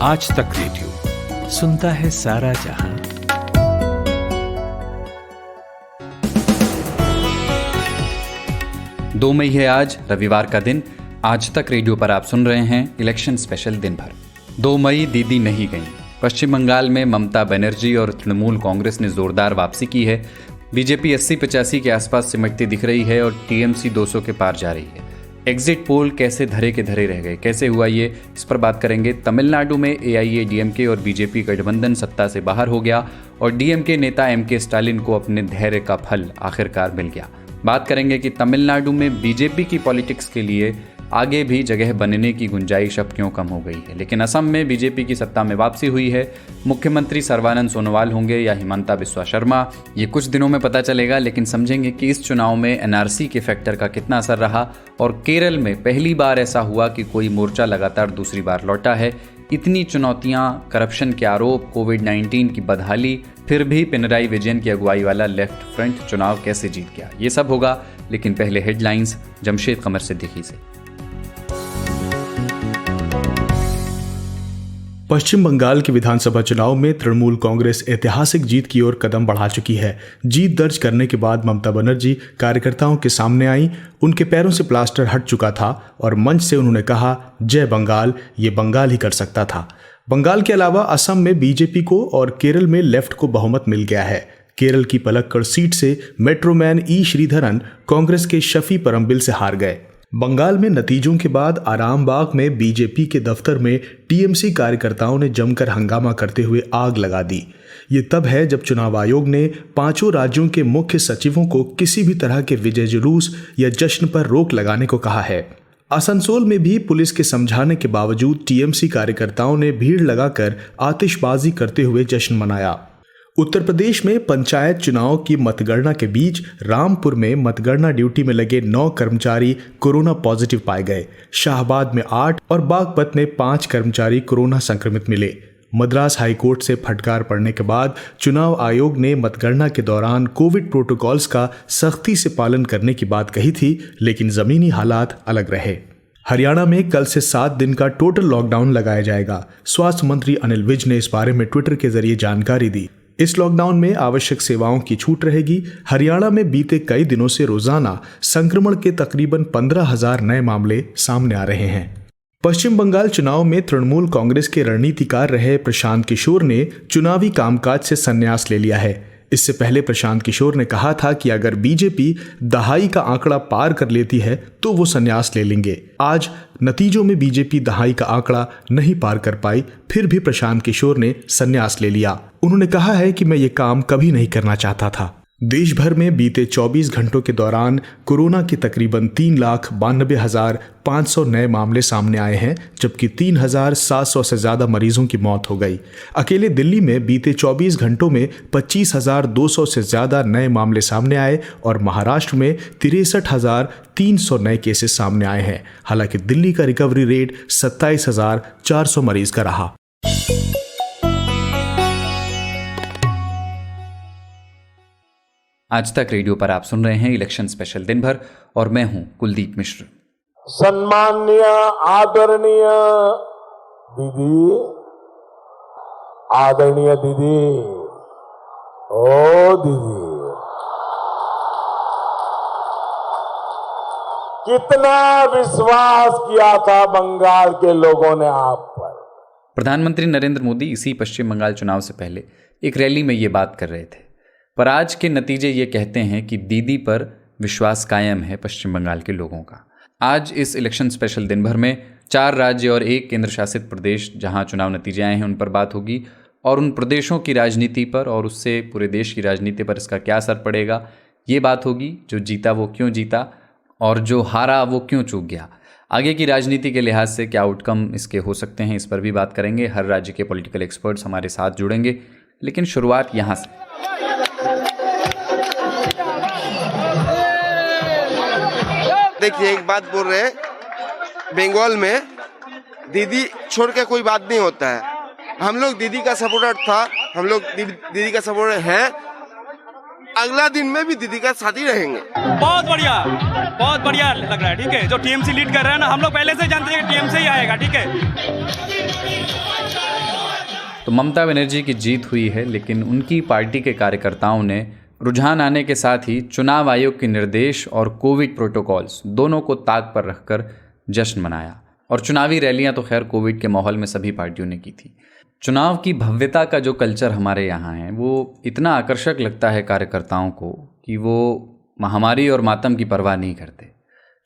आज तक रेडियो सुनता है सारा जहां। दो मई है आज, रविवार का दिन। आज तक रेडियो पर आप सुन रहे हैं इलेक्शन स्पेशल दिन भर। 2 मई दीदी नहीं गई। पश्चिम बंगाल में ममता बनर्जी और तृणमूल कांग्रेस ने जोरदार वापसी की है। बीजेपी 80-85 के आसपास सिमटती दिख रही है और टीएमसी 200 के पार जा रही है। एग्जिट पोल कैसे धरे के धरे रह गए, कैसे हुआ ये, इस पर बात करेंगे। तमिलनाडु में एआईएडीएमके और बीजेपी गठबंधन सत्ता से बाहर हो गया और डीएमके नेता एमके स्टालिन को अपने धैर्य का फल आखिरकार मिल गया। बात करेंगे कि तमिलनाडु में बीजेपी की पॉलिटिक्स के लिए आगे भी जगह बनने की गुंजाइश अब क्यों कम हो गई है। लेकिन असम में बीजेपी की सत्ता में वापसी हुई है। मुख्यमंत्री सर्बानंद सोनोवाल होंगे या हिमंता बिस्वा शर्मा, ये कुछ दिनों में पता चलेगा। लेकिन समझेंगे कि इस चुनाव में एनआरसी के फैक्टर का कितना असर रहा। और केरल में पहली बार ऐसा हुआ कि कोई मोर्चा लगातार दूसरी बार लौटा है। इतनी चुनौतियां, करप्शन के आरोप, कोविड-19 की बदहाली, फिर भी पिनराई विजयन की अगुवाई वाला लेफ्ट फ्रंट चुनाव कैसे जीत गया, ये सब होगा। लेकिन पहले हेडलाइंस जमशेद कमर सिद्दीकी से। पश्चिम बंगाल के विधानसभा चुनाव में तृणमूल कांग्रेस ऐतिहासिक जीत की ओर कदम बढ़ा चुकी है। जीत दर्ज करने के बाद ममता बनर्जी कार्यकर्ताओं के सामने आई। उनके पैरों से प्लास्टर हट चुका था और मंच से उन्होंने कहा, जय बंगाल, ये बंगाल ही कर सकता था। बंगाल के अलावा असम में बीजेपी को और केरल में लेफ्ट को बहुमत मिल गया है। केरल की पलक्कड़ सीट से मेट्रोमैन ई श्रीधरन कांग्रेस के शफी परम्बिल से हार गए। बंगाल में नतीजों के बाद आरामबाग में बीजेपी के दफ्तर में टीएमसी कार्यकर्ताओं ने जमकर हंगामा करते हुए आग लगा दी। ये तब है जब चुनाव आयोग ने 5 राज्यों के मुख्य सचिवों को किसी भी तरह के विजय जुलूस या जश्न पर रोक लगाने को कहा है। आसनसोल में भी पुलिस के समझाने के बावजूद टीएमसी कार्यकर्ताओं ने भीड़ लगाकर आतिशबाजी करते हुए जश्न मनाया। उत्तर प्रदेश में पंचायत चुनाव की मतगणना के बीच रामपुर में मतगणना ड्यूटी में लगे 9 कर्मचारी कोरोना पॉजिटिव पाए गए। शाहबाद में 8 और बागपत में 5 कर्मचारी कोरोना संक्रमित मिले। मद्रास हाईकोर्ट से फटकार पड़ने के बाद चुनाव आयोग ने मतगणना के दौरान कोविड प्रोटोकॉल्स का सख्ती से पालन करने की बात कही थी, लेकिन जमीनी हालात अलग रहे। हरियाणा में कल से 7 दिन का टोटल लॉकडाउन लगाया जाएगा। स्वास्थ्य मंत्री अनिल विज ने इस बारे में ट्विटर के जरिए जानकारी दी। इस लॉकडाउन में आवश्यक सेवाओं की छूट रहेगी। हरियाणा में बीते कई दिनों से रोजाना संक्रमण के तकरीबन 15,000 नए मामले सामने आ रहे हैं। पश्चिम बंगाल चुनाव में तृणमूल कांग्रेस के रणनीतिकार रहे प्रशांत किशोर ने चुनावी कामकाज से संन्यास ले लिया है। इससे पहले प्रशांत किशोर ने कहा था कि अगर बीजेपी दहाई का आंकड़ा पार कर लेती है तो वो संन्यास ले लेंगे। आज नतीजों में बीजेपी दहाई का आंकड़ा नहीं पार कर पाई, फिर भी प्रशांत किशोर ने संन्यास ले लिया। उन्होंने कहा है कि मैं ये काम कभी नहीं करना चाहता था। देश भर में बीते 24 घंटों के दौरान कोरोना के तकरीबन 3,92,500 नए मामले सामने आए हैं, जबकि 3,700 से ज्यादा मरीजों की मौत हो गई। अकेले दिल्ली में बीते 24 घंटों में 25,200 से ज्यादा नए मामले सामने आए और महाराष्ट्र में 63,300 नए केसेस सामने आए हैं। हालांकि दिल्ली का रिकवरी रेट 27,400 मरीज का रहा। आज तक रेडियो पर आप सुन रहे हैं इलेक्शन स्पेशल दिन भर और मैं हूं कुलदीप मिश्र। सम्माननीय आदरणीय दीदी, आदरणीय दीदी, ओ दीदी, कितना विश्वास किया था बंगाल के लोगों ने आप पर। प्रधानमंत्री नरेंद्र मोदी इसी पश्चिम बंगाल चुनाव से पहले एक रैली में ये बात कर रहे थे। पर आज के नतीजे ये कहते हैं कि दीदी पर विश्वास कायम है पश्चिम बंगाल के लोगों का। आज इस इलेक्शन स्पेशल दिन भर में 4 राज्य और 1 केंद्र शासित प्रदेश जहां चुनाव नतीजे आए हैं उन पर बात होगी और उन प्रदेशों की राजनीति पर और उससे पूरे देश की राजनीति पर इसका क्या असर पड़ेगा, ये बात होगी। जो जीता वो क्यों जीता और जो हारा वो क्यों चूक गया। आगे की राजनीति के लिहाज से क्या आउटकम इसके हो सकते हैं, इस पर भी बात करेंगे। हर राज्य के पॉलिटिकल एक्सपर्ट्स हमारे साथ जुड़ेंगे, लेकिन शुरुआत यहाँ से। देखिए, एक बात बोल रहे हैं, बंगाल में दीदी छोड़ के कोई बात नहीं होता है। हम लोग दीदी का सपोर्टर था, हम लोग दीदी का सपोर्टर हैं, अगला दिन में भी दीदी का साथ ही रहेंगे। बहुत बढ़िया लग रहा है। ठीक है, जो टीएमसी लीड कर रहा है ना, हम लोग पहले से जानते हैं कि टीएमसी ही आएगा। ठीक है, तो ममता बनर्जी की जीत हुई है, लेकिन उनकी पार्टी के कार्यकर्ताओं ने रुझान आने के साथ ही चुनाव आयोग के निर्देश और कोविड प्रोटोकॉल्स दोनों को ताक पर रखकर जश्न मनाया। और चुनावी रैलियां तो खैर कोविड के माहौल में सभी पार्टियों ने की थी। चुनाव की भव्यता का जो कल्चर हमारे यहाँ है वो इतना आकर्षक लगता है कार्यकर्ताओं को कि वो महामारी और मातम की परवाह नहीं करते।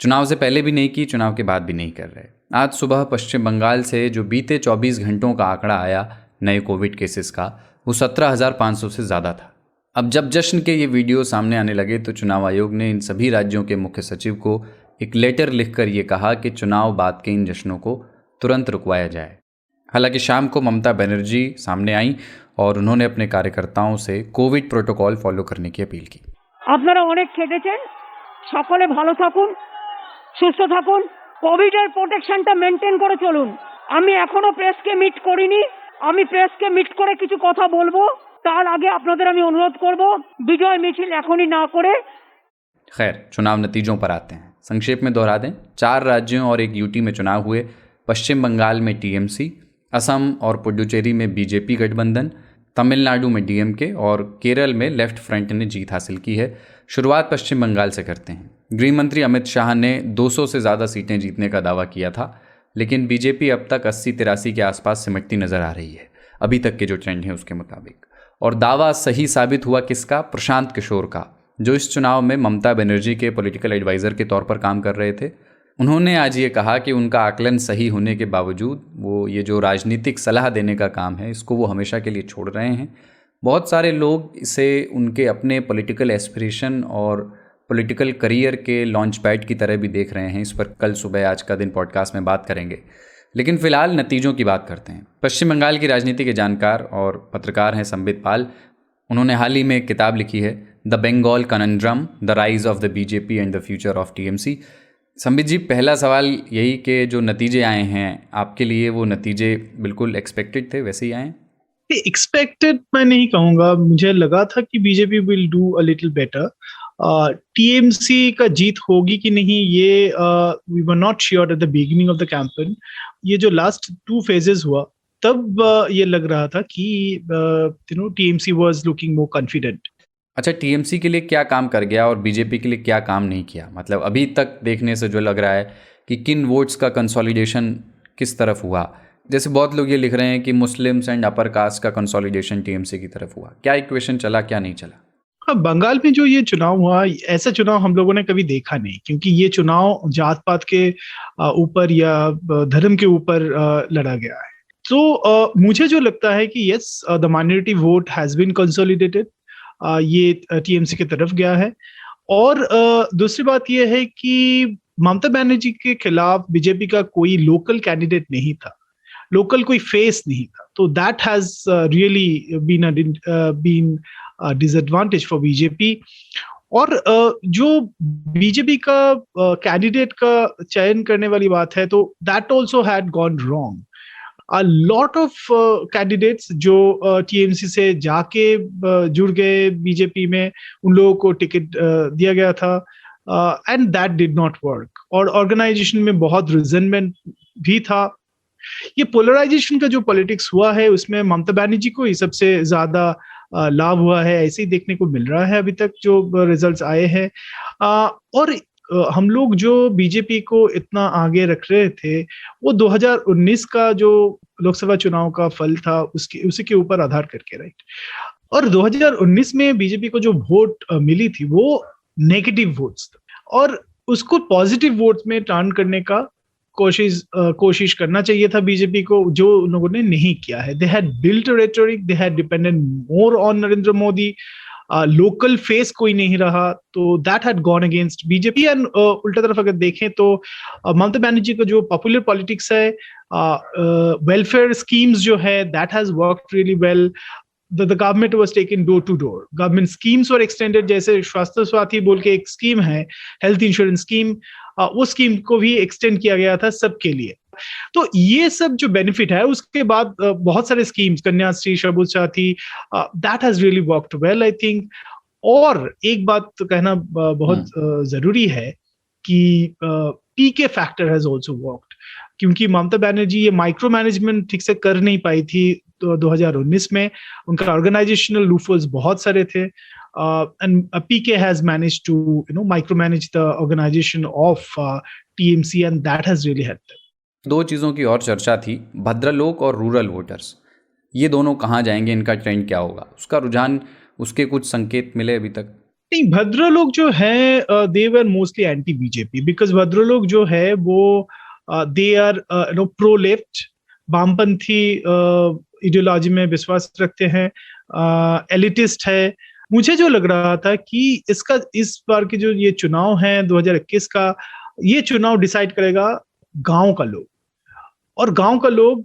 चुनाव से पहले भी नहीं की, चुनाव के बाद भी नहीं कर रहे। आज सुबह पश्चिम बंगाल से जो बीते 24 घंटों का आंकड़ा आया नए कोविड केसेस का, वो 17,500 से ज़्यादा था। अब जब जश्न के ये वीडियो सामने आने लगे तो चुनाव आयोग ने इन सभी राज्यों के मुख्य सचिव को एक लेटर लिखकर ये कहा कि चुनाव बाद के इन जश्नों को तुरंत रुकवाया जाए। हालांकि शाम को ममता बनर्जी सामने आई और उन्होंने अपने कार्यकर्ताओं से कोविड प्रोटोकॉल फॉलो करने की अपील की। আপনারা অনেক খেটেছেন, সকলে ভালো থাকুন, সুস্থ থাকুন, কোভিডের প্রোটেকশনটা মেনটেন করে চলুন। আমি এখনো প্রেসকে মিট করিনি, আমি প্রেসকে মিট করে কিছু কথা বলবো, তার আগে আপনাদের আমি অনুরোধ করব বিজয় মিছিল এখনই না করে। खैर, चुनाव नतीजों पर आते हैं। संक्षेप में दोहरा दें, 4 राज्यों और एक यूटी में चुनाव हुए। पश्चिम बंगाल में टीएमसी, असम और पुडुचेरी में बीजेपी गठबंधन, तमिलनाडु में डीएमके और केरल में लेफ्ट फ्रंट ने जीत हासिल की है। शुरुआत पश्चिम बंगाल से करते हैं। गृह मंत्री अमित शाह ने 200 से ज़्यादा सीटें जीतने का दावा किया था, लेकिन बीजेपी अब तक 80-83 के आसपास सिमटती नजर आ रही है, अभी तक के जो ट्रेंड है उसके मुताबिक। और दावा सही साबित हुआ किसका? प्रशांत किशोर का, जो इस चुनाव में ममता बनर्जी के पॉलिटिकल एडवाइज़र के तौर पर काम कर रहे थे। उन्होंने आज ये कहा कि उनका आकलन सही होने के बावजूद वो ये जो राजनीतिक सलाह देने का काम है इसको वो हमेशा के लिए छोड़ रहे हैं। बहुत सारे लोग इसे उनके अपने पॉलिटिकल एस्पिरेशन और पॉलिटिकल करियर के लॉन्च पैड की तरह भी देख रहे हैं। इस पर कल सुबह आज का दिन पॉडकास्ट में बात करेंगे, लेकिन फिलहाल नतीजों की बात करते हैं। पश्चिम बंगाल की राजनीति के जानकार और पत्रकार हैं संबित पाल। उन्होंने हाल ही में एक किताब लिखी है, the Bengal conundrum, the rise of the BJP and the future of TMC. Sambit ji, पहला सवाल यही कि जो नतीजे आए हैं आपके लिए, वो नतीजे बिल्कुल एक्सपेक्टेड थे, वैसे ही आए? एक्सपेक्टेड मैं नहीं कहूंगा, मुझे लगा था कि BJP will do a little better. TMC का जीत होगी कि नहीं ये we were not sure at the beginning of the campaign. ये जो लास्ट 2 फेजेस हुआ तब ये लग रहा था कि TMC was looking more confident. अच्छा, टीएमसी के लिए क्या काम कर गया और बीजेपी के लिए क्या काम नहीं किया? मतलब अभी तक देखने से जो लग रहा है कि किन वोट्स का कंसोलिडेशन किस तरफ हुआ। जैसे बहुत लोग ये लिख रहे हैं कि मुस्लिम्स एंड अपर कास्ट का कंसोलिडेशन टीएमसी की तरफ हुआ। क्या इक्वेशन चला, क्या नहीं चला? हाँ, बंगाल में जो ये चुनाव हुआ, ऐसा चुनाव हम लोगों ने कभी देखा नहीं, क्योंकि ये चुनाव जात पात के ऊपर या धर्म के ऊपर लड़ा गया है। तो मुझे जो लगता है कि yes, the minority vote has been consolidated, ये टीएमसी की तरफ गया है। और दूसरी बात यह है कि ममता बनर्जी के खिलाफ बीजेपी का कोई लोकल कैंडिडेट नहीं था, लोकल कोई फेस नहीं था, तो that has really been disadvantage for BJP. और जो बीजेपी का कैंडिडेट का चयन करने वाली बात है, तो that also had gone wrong. A lot of candidates जो टीएमसी से जाके जुड़ गए बीजेपी में, उन लोगों को टिकट दिया गया था, and that did not work. और ऑर्गेनाइजेशन में बहुत रिजेंटमेंट भी था। ये पोलराइजेशन का जो पॉलिटिक्स हुआ है उसमें ममता बनर्जी को ही सबसे ज्यादा लाभ हुआ है, ऐसे ही देखने को मिल रहा है अभी तक जो रिजल्ट्स आए हैं। और हम लोग जो बीजेपी को इतना आगे रख रहे थे, वो 2019 का जो लोकसभा चुनाव का फल था उसी के ऊपर आधार करके, राइट। और 2019 में बीजेपी को जो वोट मिली थी वो नेगेटिव वोट्स था, और उसको पॉजिटिव वोट्स में टर्न करने का कोशिश करना चाहिए था बीजेपी को, जो उन लोगों ने नहीं किया है। They had built a rhetoric, they had depended more on Narendra Modi. Local face कोई नहीं रहा, तो that had gone against BJP. And उल्टा तरफ अगर देखें तो ममता बनर्जी का जो पॉपुलर पॉलिटिक्स है, वेलफेयर स्कीम्स जो है, that has worked really well. The government was taken door to door. Government schemes were extended, जैसे स्वास्थ्य साथी बोल के एक स्कीम है, हेल्थ इंश्योरेंस स्कीम, उस स्कीम को भी एक्सटेंड किया गया था सबके लिए। तो ये सब जो बेनिफिट है, उसके बाद बहुत सारे स्कीम्स, कन्याश्री, सबुज साथी, that has really worked well, I think. और एक बात तो कहना बहुत जरूरी है कि पीके फैक्टर हैज आल्सो वर्कड, क्योंकि ममता बनर्जी ये माइक्रो मैनेजमेंट ठीक से कर नहीं पाई थी 2019 में उनका ऑर्गेनाइजेशनल लूफोल्स बहुत सारे थे, and PK has managed to micromanage the organization of TMC and that has really helped them. दो चीज़ों की और चर्चा थी, भद्रलोक और रूरल वोटर्स, ये दोनों कहाँ जाएंगे, इनका ट्रेंड क्या होगा, उसका रुझान, उसके कुछ संकेत मिले अभी तक? नहीं, भद्रलोक जो है they were mostly anti BJP, because bhadralok जो है वो दे आर प्रो लेफ्ट, वामपंथी आइडियोलॉजी में विश्वास रखते हैं, एलिटिस्ट है। मुझे जो लग रहा था कि इस बार के जो ये चुनाव है 2021 का, ये चुनाव डिसाइड करेगा गांव का लोग, और गांव का लोग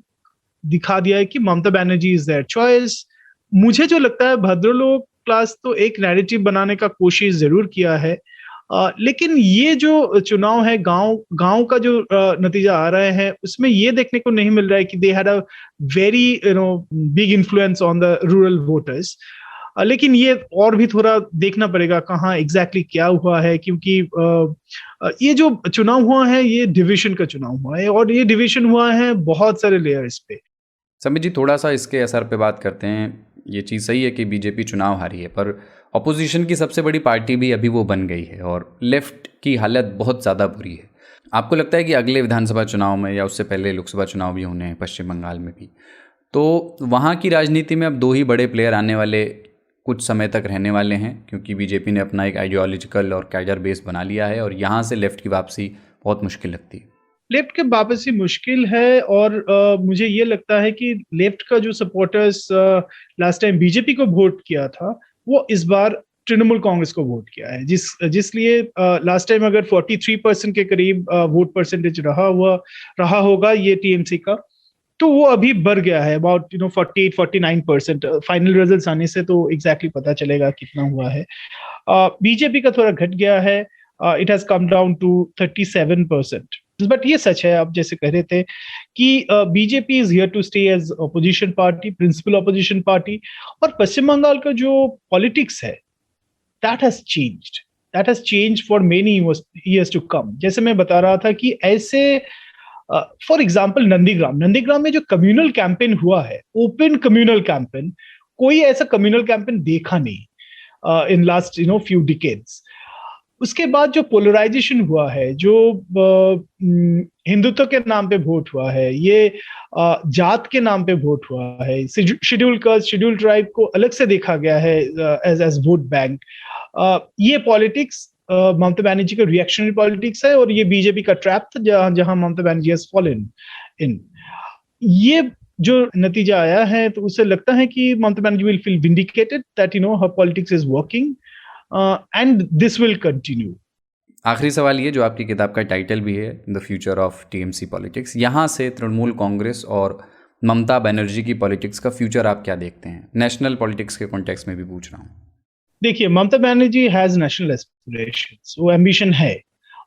दिखा दिया है कि Mamata Banerjee is their choice. मुझे जो लगता है भद्रलोक क्लास तो एक नैरेटिव बनाने का कोशिश जरूर किया है, लेकिन ये जो चुनाव है गांव का जो नतीजा आ रहे हैं उसमें ये देखने को नहीं मिल रहा है कि they had a very big influence on the rural voters. लेकिन ये और भी थोड़ा देखना पड़ेगा कहाँ एग्जैक्टली क्या हुआ है, क्योंकि ये जो चुनाव हुआ है ये डिवीजन का चुनाव हुआ है, और ये डिवीजन हुआ है बहुत सारे लेयर्स पे। समित जी, थोड़ा सा इसके असर पे बात करते हैं। ये चीज़ सही है कि बीजेपी चुनाव हारी है, पर ऑपोजिशन की सबसे बड़ी पार्टी भी अभी वो बन गई है और लेफ्ट की हालत बहुत ज़्यादा बुरी है। आपको लगता है कि अगले विधानसभा चुनाव में या उससे पहले लोकसभा चुनाव भी होने हैं पश्चिम बंगाल में भी, तो वहाँ की राजनीति में अब दो ही बड़े प्लेयर आने वाले कुछ समय तक रहने वाले हैं, क्योंकि बीजेपी ने अपना एक आइडियोलॉजिकल और कैडर बेस बना लिया है और यहाँ से लेफ्ट की वापसी बहुत मुश्किल लगती है। लेफ्ट की वापसी मुश्किल है, और मुझे ये लगता है कि लेफ्ट का जो सपोर्टर्स लास्ट टाइम बीजेपी को वोट किया था वो इस बार तृणमूल कांग्रेस को वोट किया है, जिसलिए लास्ट टाइम अगर 43% के करीब वोट परसेंटेज रहा होगा ये टीएमसी का, तो वो अभी बढ़ गया है अबाउट 48-49%। फाइनल रिजल्ट्स आने से तो एग्जैक्टली पता चलेगा कितना हुआ है। बीजेपी का थोड़ा घट गया है, it has come down to 37%। But ये सच है, आप जैसे कह रहे थे कि BJP is here to stay as opposition party, principal opposition party, और पश्चिम बंगाल का जो पॉलिटिक्स है that has changed for many years to come. जैसे मैं बता रहा था कि ऐसे फॉर एग्जाम्पल नंदीग्राम में जो कम्युनल कैंपेन हुआ है, ओपन कम्युनल कैंपेन, कोई ऐसा कम्युनल कैंपेन देखा नहीं इन लास्ट फ्यू डिकेड्स। उसके बाद जो पोलराइजेशन हुआ है, जो हिंदुत्व के नाम पे वोट हुआ है, ये जात के नाम पे वोट हुआ है, शेड्यूल कास्ट शेड्यूल ट्राइब को अलग से देखा गया है एज वोट बैंक, ये पॉलिटिक्स ममता बनर्जी का रिएक्शनरी पॉलिटिक्स है, और ये बीजेपी का ट्रैप था जहां Mamata Banerjee has fallen in. ये जो नतीजा आया है तो उससे लगता है कि Mamata Banerjee will feel vindicated that her politics is working and this will continue. आखिरी सवाल ये, जो आपकी किताब का टाइटल भी है the future of TMC politics, यहाँ से तृणमूल कांग्रेस और ममता बनर्जी की पॉलिटिक्स का फ्यूचर आप क्या देखते हैं? नेशनल पॉलिटिक्स के कॉन्टेक्स्ट में भी पूछ रहा हूँ। देखिए, Mamata Banerjee has national aspirations, वो एम्बिशन है,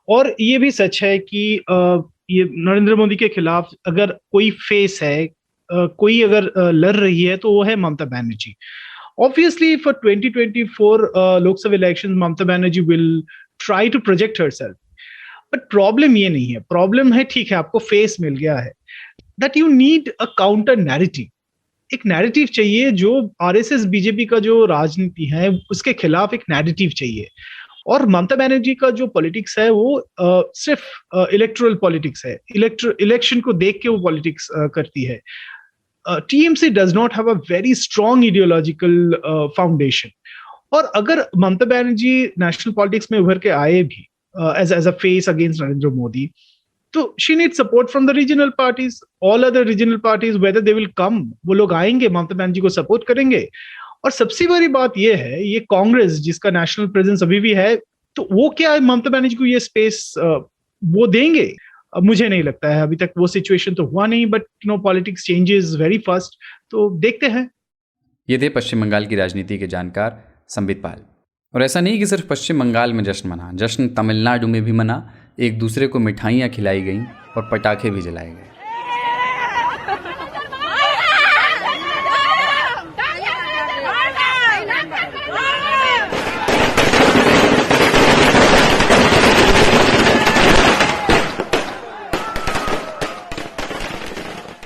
और ये भी सच है कि ये नरेंद्र मोदी के खिलाफ अगर कोई फेस है, कोई अगर लड़ रही है तो वो है Mamata Banerjee. Obviously, for 2024 Lok Sabha elections, Mamata Banerjee will try to project herself. But problem ये नहीं है, problem है, ठीक है, आपको face मिल गया है, that you need a counter narrative. एक narrative चाहिए जो RSS बीजेपी का जो राजनीति है उसके खिलाफ एक narrative चाहिए, और ममता बनर्जी का जो पॉलिटिक्स है वो सिर्फ इलेक्टोरल पॉलिटिक्स है, इलेक्शन को देख के वो पॉलिटिक्स करती है। TMC does not have a very strong ideological foundation. और अगर ममता बनर्जी नेशनल पॉलिटिक्स में उभर के आए भी as a face against Narendra Modi, तो she needs support from the regional parties. All other regional parties, whether they will come, वो लोग आएंगे, ममता बनर्जी को सपोर्ट करेंगे। और सबसे बड़ी बात ये है, ये कांग्रेस जिसका नेशनल प्रेजेंस अभी भी है, तो वो क्या ममता बनर्जी को ये स्पेस वो देंगे? मुझे नहीं लगता है, अभी तक वो सिचुएशन तो हुआ नहीं, but politics changes very fast, तो देखते हैं। ये थे पश्चिम बंगाल की राजनीति के जानकार संबित पाल। और ऐसा नहीं कि सिर्फ पश्चिम बंगाल में जश्न मना, जश्न तमिलनाडु में भी मना, एक दूसरे को मिठाइयाँ खिलाई गईं और पटाखे भी जलाए गए।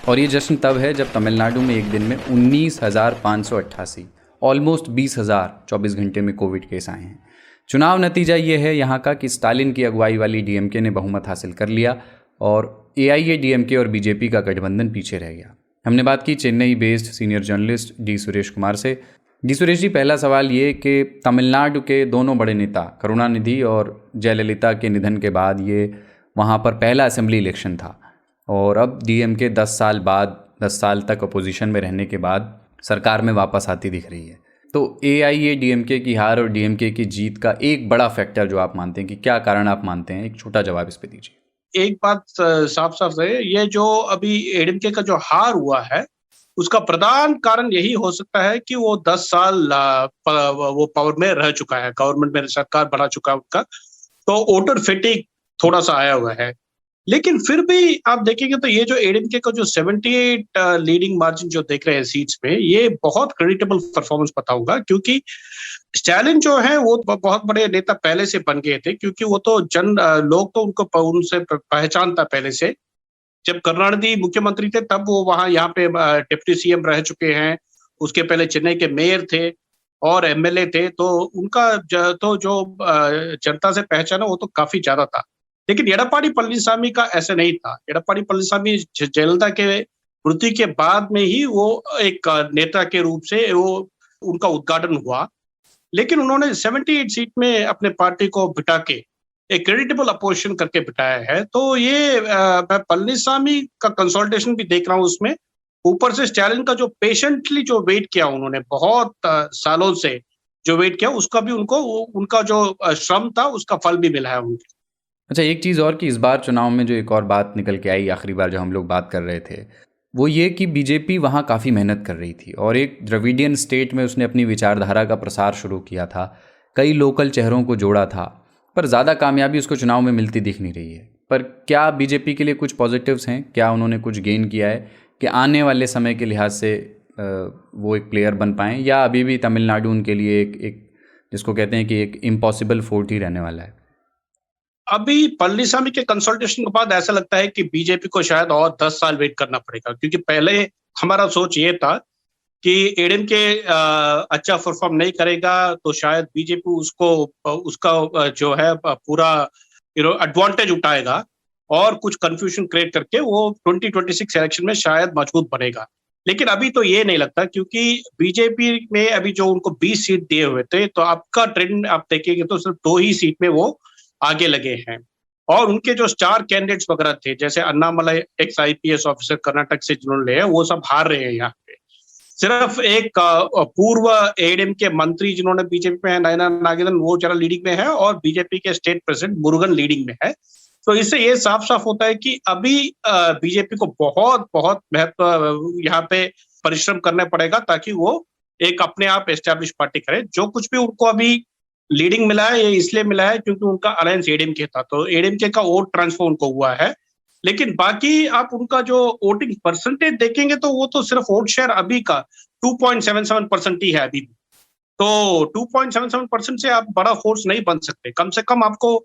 और ये जश्न तब है जब तमिलनाडु में एक दिन में 19,588 ऑलमोस्ट 20,000 24 घंटे में कोविड केस आए हैं। चुनाव नतीजा ये है यहाँ का कि स्टालिन की अगुवाई वाली डीएमके ने बहुमत हासिल कर लिया और एआईएडीएमके और बीजेपी का गठबंधन पीछे रह गया। हमने बात की Chennai based senior journalist D Suresh Kumar से। डी सुरेश जी, पहला सवाल ये कि तमिलनाडु के दोनों बड़े नेता करुणानिधि और जयललिता के निधन के बाद ये वहाँ पर पहला असेंबली इलेक्शन था और अब डीएमके 10 साल तक अपोजिशन में रहने के बाद सरकार में वापस आती दिख रही है। तो एआईएडीएमके की हार और डीएमके की जीत का एक बड़ा फैक्टर जो आप मानते हैं कि क्या कारण आप मानते हैं, एक छोटा जवाब इस पे दीजिए। एक बात साफ साफ है, ये जो अभी एडीएमके का जो हार हुआ है उसका प्रधान कारण यही हो सकता है कि वो 10 साल वो पावर में रह चुका है, गवर्नमेंट में सरकार बना चुका है उनका, तो वोटर फेटिक थोड़ा सा आया हुआ है। लेकिन फिर भी आप देखेंगे तो ये जो एडीएमके का जो 78 लीडिंग मार्जिन जो देख रहे हैं सीट्स में, ये बहुत क्रेडिटेबल परफॉर्मेंस बताऊंगा, क्योंकि स्टालिन जो है वो बहुत बड़े नेता पहले से बन गए थे, क्योंकि वो तो लोग तो उनको उनसे पहचानता पहले से। जब करुणानिधि मुख्यमंत्री थे तब वो वहां यहाँ पे डिप्टी सीएम रह चुके हैं, उसके पहले चेन्नई के मेयर थे और एमएलए थे, तो उनका जो जनता से पहचान है वो तो काफी ज्यादा था। लेकिन एडप्पाडी पळनिसामी का ऐसा नहीं था। एडप्पाडी पळनिसामी जयललिता के मृत्यु के बाद में ही वो एक नेता के रूप से वो उनका उद्घाटन हुआ, लेकिन उन्होंने 78 सीट में अपने पार्टी को बिठा के एक क्रेडिटेबल अपोजिशन करके बिठाया है। तो ये मैं पळनिसामी का कंसल्टेशन भी देख रहा हूँ उसमें। ऊपर से स्टालिन का जो पेशेंटली जो वेट किया उन्होंने, बहुत सालों से जो वेट किया, उसका भी उनका जो श्रम था उसका फल भी मिला है उनको। अच्छा, एक चीज़ और कि इस बार चुनाव में जो एक और बात निकल के आई, आखिरी बार जब हम लोग बात कर रहे थे, वो ये कि बीजेपी वहाँ काफ़ी मेहनत कर रही थी और एक द्रविडियन स्टेट में उसने अपनी विचारधारा का प्रसार शुरू किया था, कई लोकल चेहरों को जोड़ा था, पर ज़्यादा कामयाबी उसको चुनाव में मिलती दिख नहीं रही है। पर क्या बीजेपी के लिए कुछ पॉजिटिव्स हैं? क्या उन्होंने कुछ गेन किया है कि आने वाले समय के लिहाज से वो एक प्लेयर बन पाएँ, या अभी भी तमिलनाडु उनके लिए एक जिसको कहते हैं कि एक इम्पॉसिबल फोर्ट ही रहने वाला है? अभी पळनिसामी के कंसल्टेशन के बाद ऐसा लगता है कि बीजेपी को शायद और 10 साल वेट करना पड़ेगा, क्योंकि पहले हमारा सोच ये था कि एडीएमके अच्छा परफॉर्म नहीं करेगा तो शायद बीजेपी उसका जो है पूरा एडवांटेज उठाएगा और कुछ कंफ्यूजन क्रिएट करके वो 2026 इलेक्शन में शायद मजबूत बनेगा। लेकिन अभी तो ये नहीं लगता, क्योंकि बीजेपी में अभी जो उनको 20 सीट दिए हुए थे, तो आपका ट्रेंड आप देखेंगे तो सिर्फ 2 ही सीट में वो आगे लगे हैं। और उनके जो स्टार कैंडिडेट्स वगैरह थे, जैसे Annamalai x IPS officer Karnataka से जिन्होंने लिया, वो सब हार रहे हैं यहाँ पे। सिर्फ एक पूर्व एडीएमके मंत्री जिन्होंने बीजेपी में है, नयना नागेंद्रन, वो जरा लीडिंग में है, और बीजेपी के स्टेट प्रेसिडेंट मुरुगन लीडिंग में है। तो इससे ये साफ साफ होता है कि अभी बीजेपी को बहुत बहुत महत्व यहाँ पे परिश्रम करना पड़ेगा, ताकि वो एक अपने आप एस्टैब्लिश पार्टी करे। जो कुछ भी उनको अभी लीडिंग मिला है, ये इसलिए मिला है क्योंकि उनका अलायंस एडीएमके था, तो एडीएमके का वोट ट्रांसफर उनको हुआ है। लेकिन बाकी आप उनका जो वोटिंग परसेंटेज देखेंगे तो वो तो सिर्फ वोट शेयर अभी का 2.77% ही है अभी भी। तो 2.77% से आप बड़ा फोर्स नहीं बन सकते। कम से कम आपको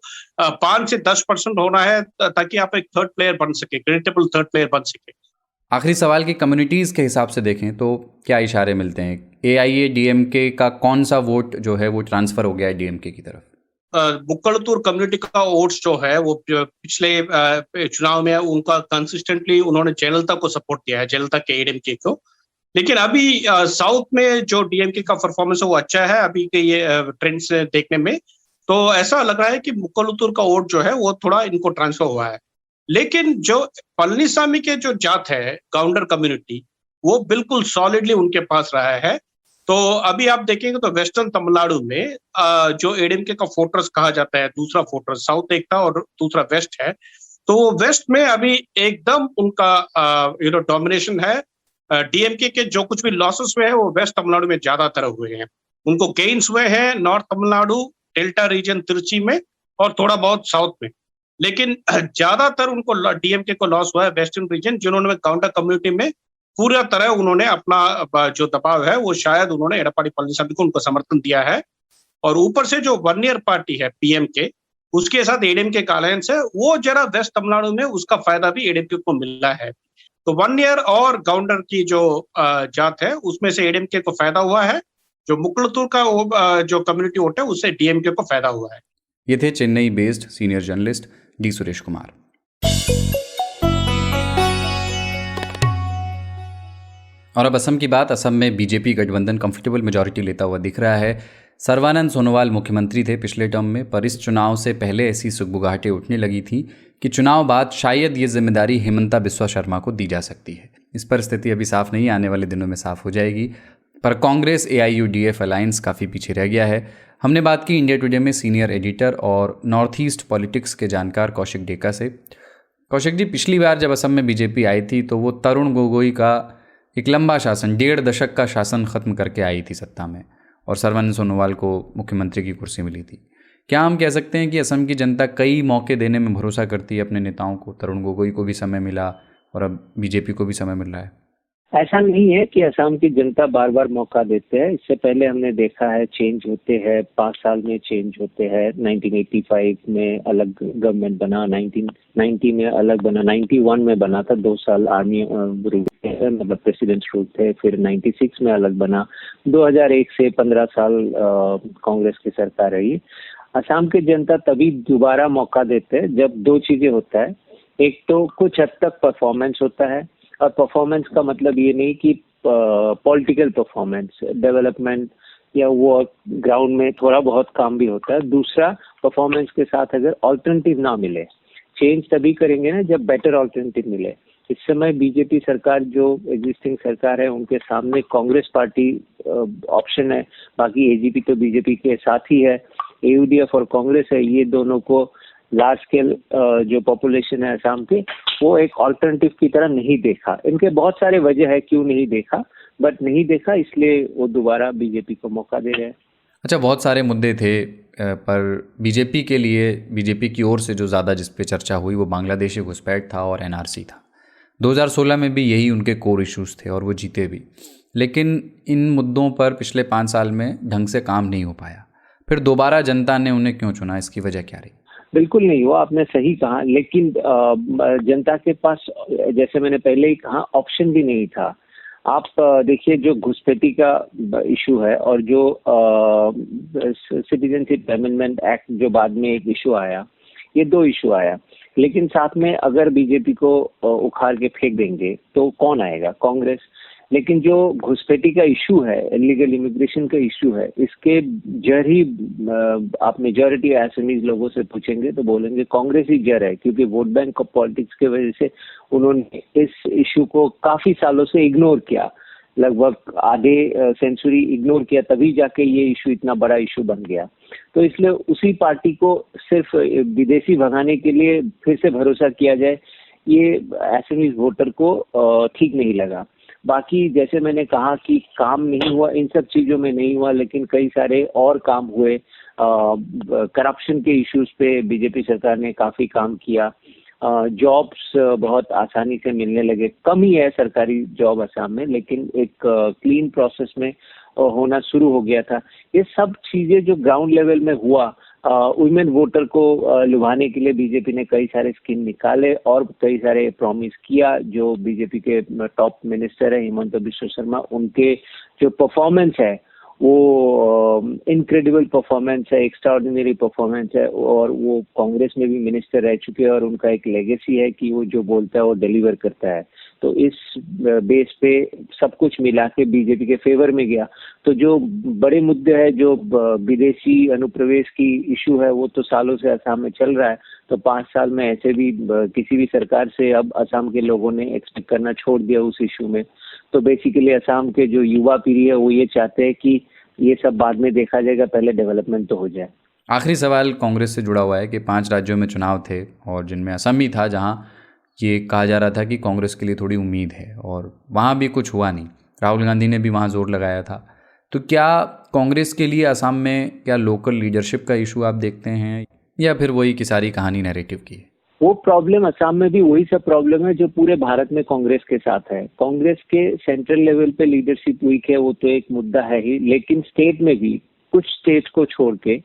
5 से 10% होना है ताकि आप एक थर्ड प्लेयर बन सके, क्रेडिटेबल थर्ड प्लेयर बन सके। आखिरी सवाल की कम्युनिटीज़ के हिसाब से देखें तो क्या इशारे मिलते हैं? एआईएडीएमके का कौन सा वोट जो है वो ट्रांसफर हो गया है डीएमके की तरफ? मुक्कलतूर कम्युनिटी का वोट्स जो है वो पिछले चुनाव में उनका कंसिस्टेंटली उन्होंने जयललिता को सपोर्ट किया है, जयललिता के एडीएमके को। लेकिन अभी साउथ में जो डीएमके का परफॉर्मेंस है वो अच्छा है अभी के ये ट्रेंड्स देखने में। तो ऐसा लग रहा है कि मुक्कलतूर का वोट जो है वो थोड़ा इनको ट्रांसफर हुआ है। लेकिन जो पळनिसामी के जो जात है गाउंडर कम्युनिटी, वो बिल्कुल सॉलिडली उनके पास रहा है। तो अभी आप देखेंगे तो वेस्टर्न तमिलनाडु में जो एडीएमके का फोर्ट्रेस कहा जाता है, दूसरा फोर्ट्रेस साउथ एक था और दूसरा वेस्ट है, तो वेस्ट में अभी एकदम उनका डोमिनेशन है। डीएमके के जो कुछ भी लॉसेस हुए हैं वो वेस्ट तमिलनाडु में ज्यादातर हुए हैं। उनको गेन्स हुए हैं north Tamil Nadu, delta region Tiruchi में और थोड़ा बहुत साउथ में। लेकिन ज्यादातर उनको डीएमके को लॉस हुआ है वेस्टर्न रीजन, जिन्होंने गाउंडर कम्युनिटी में पूरा तरह उन्होंने अपना जो दबाव है वो शायद उन्होंने एडप्पाडी पळनिसामी को उनको समर्थन दिया है। और ऊपर से जो 1 ईयर पार्टी है पीएमके, उसके साथ एडीएमके का अलायंस है, वो जरा वेस्ट तमिलनाडु में उसका फायदा भी एडीएमके को मिला है। तो 1 ईयर और गवर्नर की जो जात है उसमें से एडीएमके को फायदा हुआ है, जो मुकुलतूर का जो कम्युनिटी वोट है उससे डीएमके को फायदा हुआ है। ये थे Chennai based senior journalist D Suresh Kumar. और अब असम की बात। असम में बीजेपी गठबंधन कंफर्टेबल मेजॉरिटी लेता हुआ दिख रहा है। सर्बानंद सोनोवाल मुख्यमंत्री थे पिछले टर्म में, पर इस चुनाव से पहले ऐसी सुगबुगाहटें उठने लगी थी कि चुनाव बाद शायद ये जिम्मेदारी हिमंता बिस्वा शर्मा को दी जा सकती है। इस पर स्थिति अभी साफ नहीं, आने वाले दिनों में साफ हो जाएगी। पर कांग्रेस AIUDF अलायंस काफ़ी पीछे रह गया है। हमने बात की इंडिया टुडे में सीनियर एडिटर और नॉर्थ ईस्ट पॉलिटिक्स के जानकार कौशिक डेका से। कौशिक जी, पिछली बार जब असम में बीजेपी आई थी तो वो तरुण गोगोई का एक लंबा शासन, 1.5 दशक का शासन खत्म करके आई थी सत्ता में, और सर्बानंद सोनोवाल को मुख्यमंत्री की कुर्सी मिली थी। क्या हम कह सकते हैं कि असम की जनता कई मौके देने में भरोसा करती है अपने नेताओं को? तरुण गोगोई को भी समय मिला और अब बीजेपी को भी समय मिल रहा है। ऐसा नहीं है कि असम की जनता बार बार मौका देते हैं। इससे पहले हमने देखा है चेंज होते हैं, 5 साल में चेंज होते हैं। 1985 में अलग गवर्नमेंट बना, 1990 में अलग बना, 91 में बना था, 2 साल आर्मी रूल थे, मतलब प्रेसिडेंट रूल थे। फिर 96 में अलग बना, 2001 से 15 साल कांग्रेस की सरकार रही। असम की जनता तभी दोबारा मौका देते हैं जब 2 चीजें होता है। एक तो कुछ हद तक परफॉर्मेंस होता है, और परफॉर्मेंस का मतलब ये नहीं कि पॉलिटिकल परफॉर्मेंस, डेवलपमेंट या वो ग्राउंड में थोड़ा बहुत काम भी होता है। दूसरा, परफॉर्मेंस के साथ अगर ऑल्टरनेटिव ना मिले, चेंज तभी करेंगे ना जब बेटर ऑल्टरनेटिव मिले। इस समय बीजेपी सरकार जो एग्जिस्टिंग सरकार है उनके सामने कांग्रेस पार्टी ऑप्शन है, बाकी एजीपी तो बीजेपी के साथ ही है, AUDF और कांग्रेस है। ये दोनों को लार्ज स्केल जो पॉपुलेशन है असम के, वो एक ऑल्टरनेटिव की तरह नहीं देखा। इनके बहुत सारे वजह है क्यों नहीं देखा, बट नहीं देखा इसलिए वो दोबारा बीजेपी को मौका दे रहे हैं। अच्छा, बहुत सारे मुद्दे थे, पर बीजेपी के लिए, बीजेपी की ओर से जो ज़्यादा जिस पे चर्चा हुई वो बांग्लादेशी घुसपैठ था और NRC था। 2016 में भी यही उनके कोर इश्यूज थे और वो जीते भी, लेकिन इन मुद्दों पर पिछले 5 साल में ढंग से काम नहीं हो पाया। फिर दोबारा जनता ने उन्हें क्यों चुना, इसकी वजह क्या रही? बिल्कुल नहीं हुआ, आपने सही कहा, लेकिन जनता के पास, जैसे मैंने पहले ही कहा, ऑप्शन भी नहीं था। आप देखिए, जो घुसपैठी का इशू है और जो सिटीजनशिप अमेंडमेंट एक्ट जो बाद में एक इशू आया, ये 2 इशू आया। लेकिन साथ में अगर बीजेपी को उखाड़ के फेंक देंगे तो कौन आएगा? कांग्रेस। लेकिन जो घुसपैठी का इशू है, इलीगल इमिग्रेशन का इशू है, इसके जड़ ही आप मेजॉरिटी असमीज लोगों से पूछेंगे तो बोलेंगे कांग्रेस ही जड़ है, क्योंकि वोट बैंक पॉलिटिक्स की वजह से उन्होंने इस इशू को काफी सालों से इग्नोर किया, लगभग आधे सेंचुरी इग्नोर किया, तभी जाके ये इशू इतना बड़ा इशू बन गया। तो इसलिए उसी पार्टी को सिर्फ विदेशी भगाने के लिए फिर से भरोसा किया जाए, ये असमीज वोटर को ठीक नहीं लगा। बाकी जैसे मैंने कहा कि काम नहीं हुआ, इन सब चीजों में नहीं हुआ, लेकिन कई सारे और काम हुए। करप्शन के इश्यूज पे बीजेपी सरकार ने काफी काम किया। जॉब्स बहुत आसानी से मिलने लगे, कम ही है सरकारी जॉब असम में, लेकिन एक क्लीन प्रोसेस में होना शुरू हो गया था। ये सब चीजें जो ग्राउंड लेवल में हुआ, वुमेन वोटर को लुभाने के लिए बीजेपी ने कई सारे स्कीम निकाले और कई सारे प्रॉमिस किया। जो बीजेपी के टॉप मिनिस्टर है हिमंता बिस्वा शर्मा, उनके जो परफॉर्मेंस है वो इनक्रेडिबल परफॉर्मेंस है, एक्स्ट्राऑर्डिनरी परफॉर्मेंस है, और वो कांग्रेस में भी मिनिस्टर रह चुके हैं और उनका एक लेगेसी है कि वो जो बोलता है वो डिलीवर करता है। तो इस बेस पे सब कुछ मिला के बीजेपी के फेवर में गया। तो जो बड़े मुद्दे हैं, जो विदेशी अनुप्रवेश की इशू है, वो तो सालों से असम में चल रहा है। तो 5 साल में ऐसे भी किसी भी सरकार से अब असम के लोगों ने एक्सपेक्ट करना छोड़ दिया उस इशू में। तो बेसिकली असम के जो युवा पीढ़ी है वो ये चाहते हैं कि ये सब बाद में देखा जाएगा, पहले डेवलपमेंट तो हो जाए। आखिरी सवाल कांग्रेस से जुड़ा हुआ है कि 5 राज्यों में चुनाव थे और जिनमें असम भी था, जहां ये कहा जा रहा था कि कांग्रेस के लिए थोड़ी उम्मीद है, और वहां भी कुछ हुआ नहीं। राहुल गांधी ने भी वहां जोर लगाया था। तो क्या कांग्रेस के लिए असम में क्या लोकल लीडरशिप का इशू आप देखते हैं, या फिर वही की सारी कहानी नैरेटिव की है? वो प्रॉब्लम असम में भी वही सब प्रॉब्लम है जो पूरे भारत में कांग्रेस के साथ है। कांग्रेस के सेंट्रल लेवल पे लीडरशिप वीक है, वो तो एक मुद्दा है ही, लेकिन स्टेट में भी कुछ स्टेट को छोड़ के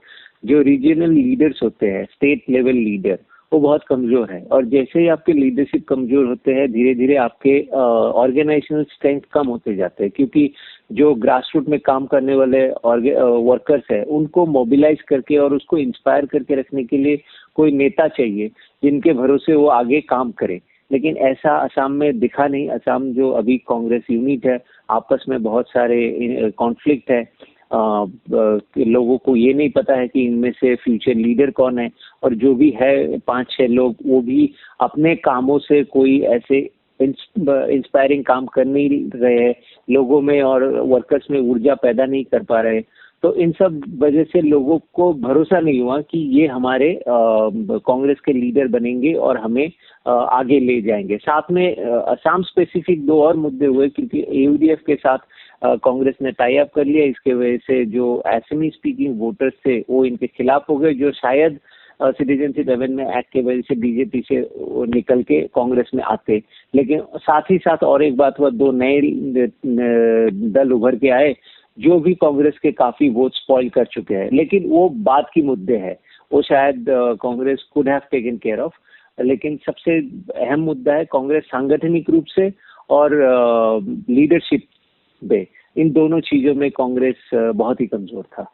जो रीजनल लीडर्स होते हैं, स्टेट लेवल लीडर, वो बहुत कमजोर है। और जैसे ही आपके लीडरशिप कमजोर होते हैं, धीरे धीरे आपके ऑर्गेनाइजेशनल स्ट्रेंथ कम होते जाते हैं, क्योंकि जो ग्रास रूट में काम करने वाले वर्कर्स है उनको मोबिलाइज करके और उसको इंस्पायर करके रखने के लिए कोई नेता चाहिए जिनके भरोसे वो आगे काम करे। लेकिन ऐसा असम में दिखा नहीं। असम जो अभी कांग्रेस यूनिट है, आपस में बहुत सारे कॉन्फ्लिक्ट है, लोगों को ये नहीं पता है कि इनमें से फ्यूचर लीडर कौन है, और जो भी है 5-6 लोग वो भी अपने कामों से कोई ऐसे इंस्पायरिंग काम कर नहीं रहे हैं लोगों में, और वर्कर्स में ऊर्जा पैदा नहीं कर पा रहे। तो इन सब वजह से लोगों को भरोसा नहीं हुआ कि ये हमारे कांग्रेस के लीडर बनेंगे और हमें आगे ले जाएंगे। साथ में असम स्पेसिफिक 2 और मुद्दे हुए, क्योंकि AUDF के साथ कांग्रेस ने टाई अप कर लिया। इसके वजह से जो असमी स्पीकिंग वोटर्स थे वो इनके खिलाफ हो गए, जो शायद सिटीजनशिप अमेंडमेंट एक्ट के वजह से बीजेपी से निकल के कांग्रेस में आते। लेकिन साथ ही साथ और एक बात हुआ, 2 नए दल उभर के आए जो भी कांग्रेस के काफी वोट स्पॉइल कर चुके हैं। लेकिन वो बात की मुद्दे है, वो शायद Congress could have taken care of. लेकिन सबसे अहम मुद्दा है कांग्रेस सांगठनिक रूप से और लीडरशिप पे, इन दोनों चीजों में कांग्रेस बहुत ही कमजोर था।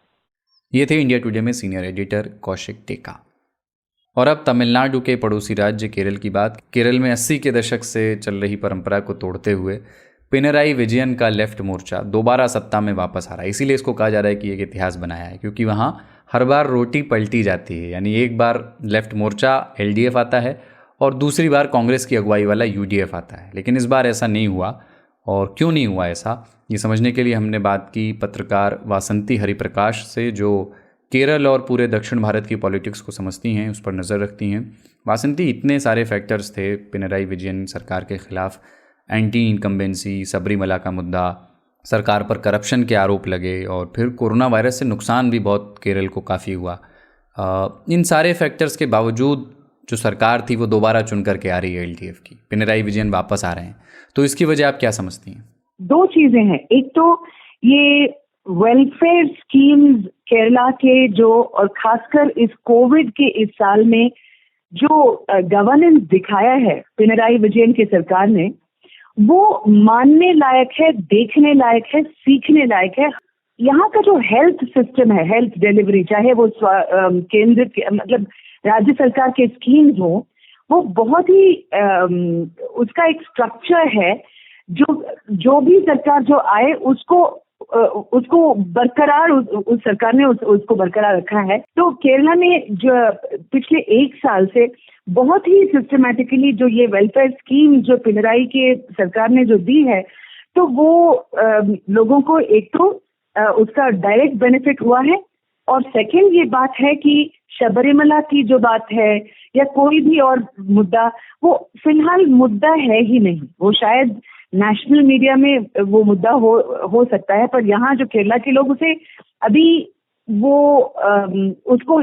ये थे इंडिया टुडे में सीनियर एडिटर कौशिक टेका। और अब तमिलनाडु के पड़ोसी राज्य केरल की बात। केरल में 80 के दशक से चल रही परंपरा को तोड़ते हुए पिनराई विजयन का लेफ्ट मोर्चा दोबारा सत्ता में वापस आ रहा है। इसीलिए इसको कहा जा रहा है कि एक इतिहास बनाया है, क्योंकि वहाँ हर बार रोटी पलटी जाती है। यानी एक बार लेफ्ट मोर्चा LDF आता है और दूसरी बार कांग्रेस की अगुवाई वाला UDF आता है। लेकिन इस बार ऐसा नहीं हुआ। और क्यों नहीं हुआ ऐसा, ये समझने के लिए हमने बात की पत्रकार वासंती हरिप्रकाश से, जो केरल और पूरे दक्षिण भारत की पॉलिटिक्स को समझती हैं, उस पर नज़र रखती हैं। वासंती, इतने सारे फैक्टर्स थे पिनराई विजयन सरकार के खिलाफ, एंटी इनकम्बेंसी, सबरीमला का मुद्दा, सरकार पर करप्शन के आरोप लगे, और फिर कोरोना वायरस से नुकसान भी बहुत केरल को काफ़ी हुआ। इन सारे फैक्टर्स के बावजूद जो सरकार थी वो दोबारा चुन करके आ रही है LDF की। पिनराई विजयन वापस आ रहे हैं, तो इसकी वजह आप क्या समझती हैं? 2 चीजें हैं। एक तो ये वेलफेयर स्कीम्स केरला के जो, और खासकर इस कोविड के इस साल में जो गवर्नेंस दिखाया है पिनराई विजयन की सरकार ने, वो मानने लायक है, देखने लायक है, सीखने लायक है। यहाँ का जो हेल्थ सिस्टम है, हेल्थ डिलीवरी, चाहे वो केंद्र मतलब राज्य सरकार के स्कीम्स हो, वो बहुत ही उसका एक स्ट्रक्चर है। जो भी सरकार जो आए उसको बरकरार, उस सरकार ने उसको बरकरार रखा है। तो केरला में जो पिछले 1 साल से बहुत ही सिस्टमैटिकली जो ये वेलफेयर स्कीम जो पिनराई के सरकार ने जो दी है, तो वो लोगों को एक तो उसका डायरेक्ट बेनिफिट हुआ है, और सेकंड ये बात है कि सबरीमला की जो बात है या कोई भी और मुद्दा, वो फिलहाल मुद्दा है ही नहीं। वो शायद नेशनल मीडिया में वो मुद्दा हो सकता है, पर यहाँ जो केरला के लोग उसे अभी वो उसको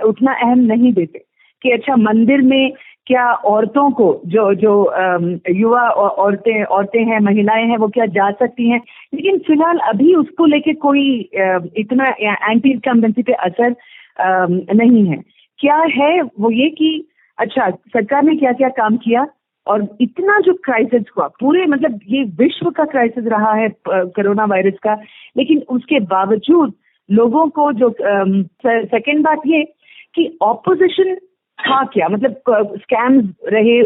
उतना अहम नहीं देते कि अच्छा मंदिर में क्या औरतों को जो युवा औरतें हैं, महिलाएं हैं, वो क्या जा सकती हैं। लेकिन फिलहाल अभी उसको लेके कोई इतना एंटी इनकम्बेंसी पे असर नहीं है। क्या है वो ये कि अच्छा सरकार ने क्या क्या काम किया, और इतना जो क्राइसिस हुआ, पूरे मतलब ये विश्व का क्राइसिस रहा है कोरोना वायरस का, लेकिन उसके बावजूद लोगों को जो सेकंड बात ये कि ऑपोजिशन था क्या, मतलब स्कैम्स रहे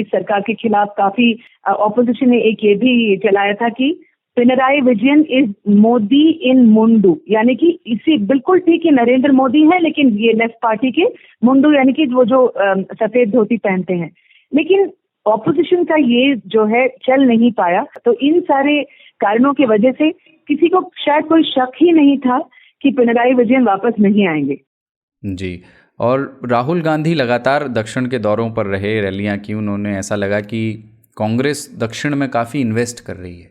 इस सरकार के खिलाफ। काफी ऑपोजिशन ने एक ये भी चलाया था कि पिनराई विजयन इज मोदी इन मुंडू, यानी कि इसी बिल्कुल ठीक है, नरेंद्र मोदी है लेकिन ये लेफ्ट पार्टी के मुंडू, यानी कि वो जो सफेद धोती पहनते हैं। लेकिन ऑपोजिशन का ये जो है चल नहीं पाया। तो इन सारे कारणों की वजह से किसी को शायद कोई शक ही नहीं था कि पिनराई विजयन वापस नहीं आएंगे। जी, और राहुल गांधी लगातार दक्षिण के दौरों पर रहे, रैलियां की उन्होंने। ऐसा लगा कि कांग्रेस दक्षिण में काफ़ी इन्वेस्ट कर रही है,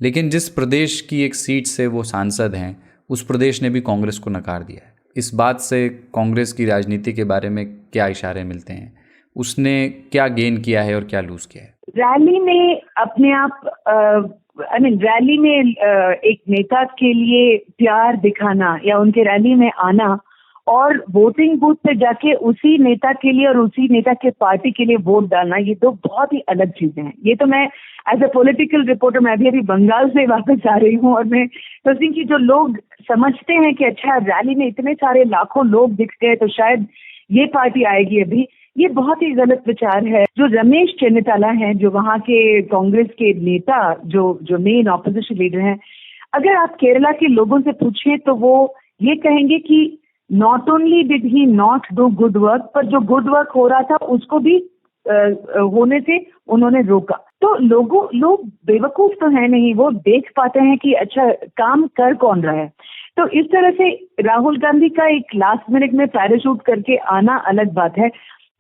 लेकिन जिस प्रदेश की एक सीट से वो सांसद हैं, उस प्रदेश ने भी कांग्रेस को नकार दिया है। इस बात से कांग्रेस की राजनीति के बारे में क्या इशारे मिलते हैं? उसने क्या गेन किया है और क्या लूज किया है? रैली में अपने आप रैली में एक नेता के लिए प्यार दिखाना या उनके रैली में आना और वोटिंग बूथ पे जाके उसी नेता के लिए और उसी नेता के पार्टी के लिए वोट डालना, ये दो बहुत ही अलग चीजें हैं। ये तो मैं एज ए पॉलिटिकल रिपोर्टर, मैं अभी बंगाल से वापस आ रही हूँ और मैं सोचती हूँ कि जो लोग समझते हैं कि अच्छा रैली में इतने सारे लाखों लोग दिख गए तो शायद ये पार्टी आएगी अभी, ये बहुत ही गलत विचार है। जो रमेश चेन्निताला हैं, जो वहाँ के कांग्रेस के नेता, जो मेन ऑपोजिशन लीडर हैं, अगर आप केरला के लोगों से पूछें तो वो ये कहेंगे कि not only did he not do good work, पर जो गुड वर्क हो रहा था उसको भी होने से उन्होंने रोका। तो लोग बेवकूफ तो है नहीं, वो देख पाते हैं कि अच्छा काम कर कौन रहा है। तो इस तरह से राहुल गांधी का एक लास्ट मिनट में पैराशूट करके आना अलग बात है,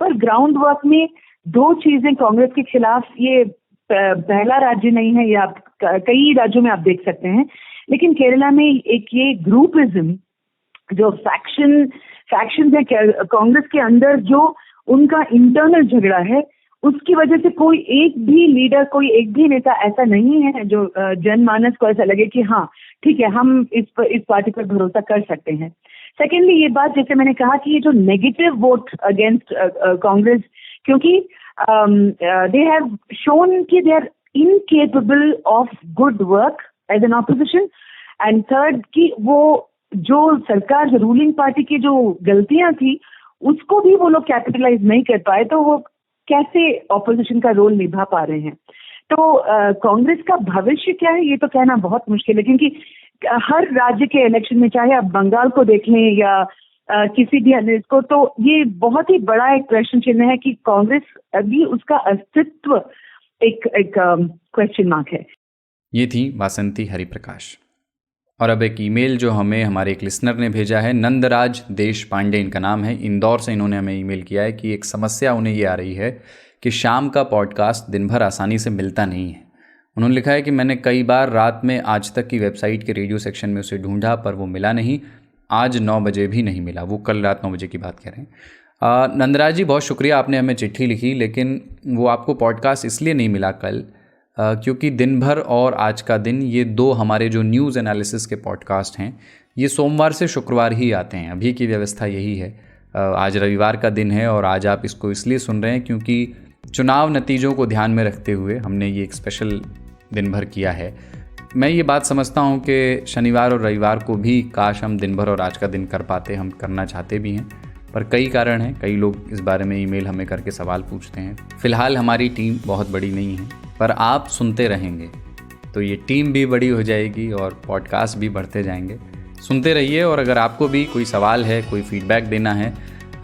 पर ग्राउंड वर्क में दो चीजें कांग्रेस के खिलाफ, ये पहला राज्य नहीं है, ये आप कई राज्यों में आप देख सकते हैं, लेकिन केरला में एक ये ग्रुपिज्म, जो फैक्शन है कांग्रेस के अंदर, जो उनका इंटरनल झगड़ा है, उसकी वजह से कोई एक भी लीडर, कोई एक भी नेता ऐसा नहीं है जो जनमानस को ऐसा लगे कि हाँ ठीक है हम इस पार्टी पर भरोसा कर सकते हैं। सेकेंडली, ये बात जैसे मैंने कहा कि ये जो नेगेटिव वोट अगेंस्ट कांग्रेस, क्योंकि दे हैव शोन कि they are incapable of good work as an opposition, and third कि वो जो सरकार, जो रूलिंग पार्टी की जो गलतियां थी उसको भी वो लोग कैपिटलाइज नहीं कर पाए, तो वो कैसे ऑपोजिशन का रोल निभा पा रहे हैं। तो कांग्रेस का भविष्य क्या है ये तो कहना बहुत मुश्किल है, क्योंकि हर राज्य के इलेक्शन में, चाहे आप बंगाल को देख लें या किसी भी अन्य को, तो ये बहुत ही बड़ा एक प्रश्न चिन्ह है कि कांग्रेस अभी उसका अस्तित्व एक क्वेश्चन मार्क है। ये थी वासंती हरिप्रकाश। और अब एक ईमेल जो हमें हमारे एक लिसनर ने भेजा है, नंदराज देश पांडे इनका नाम है, इंदौर से इन्होंने हमें ईमेल किया है कि एक समस्या उन्हें ये आ रही है कि शाम का पॉडकास्ट दिन भर आसानी से मिलता नहीं है। उन्होंने लिखा है कि मैंने कई बार रात में आज तक की वेबसाइट के रेडियो सेक्शन में उसे ढूंढा पर वो मिला नहीं, आज 9 बजे भी नहीं मिला। वो कल रात 9 बजे की बात कह रहे हैं। नंदराज जी, बहुत शुक्रिया, आपने हमें चिट्ठी लिखी, लेकिन वो आपको पॉडकास्ट इसलिए नहीं मिला कल क्योंकि दिन भर और आज का दिन, ये दो हमारे जो न्यूज़ एनालिसिस के पॉडकास्ट हैं, ये सोमवार से शुक्रवार ही आते हैं। अभी की व्यवस्था यही है। आज रविवार का दिन है और आज आप इसको इसलिए सुन रहे हैं क्योंकि चुनाव नतीजों को ध्यान में रखते हुए हमने ये एक स्पेशल दिन भर किया है। मैं ये बात समझता हूँ कि शनिवार और रविवार को भी काश हम दिन भर और आज का दिन कर पाते, हम करना चाहते भी हैं, पर कई कारण हैं। कई लोग इस बारे में ईमेल हमें करके सवाल पूछते हैं। फ़िलहाल हमारी टीम बहुत बड़ी नहीं है, पर आप सुनते रहेंगे तो ये टीम भी बड़ी हो जाएगी और पॉडकास्ट भी बढ़ते जाएंगे। सुनते रहिए, और अगर आपको भी कोई सवाल है, कोई फीडबैक देना है,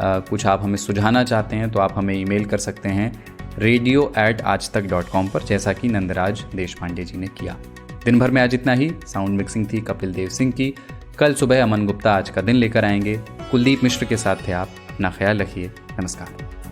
कुछ आप हमें सुझाना चाहते हैं, तो आप हमें ईमेल कर सकते हैं radio@aajtak.com पर, जैसा कि नंदराज देशपांडे जी ने किया। दिन भर में आज इतना ही। साउंड मिक्सिंग थी कपिल देव सिंह की। कल सुबह अमन गुप्ता आज का दिन लेकर आएंगे। कुलदीप मिश्र के साथ थे आप। अपना ख्याल रखिए। नमस्कार।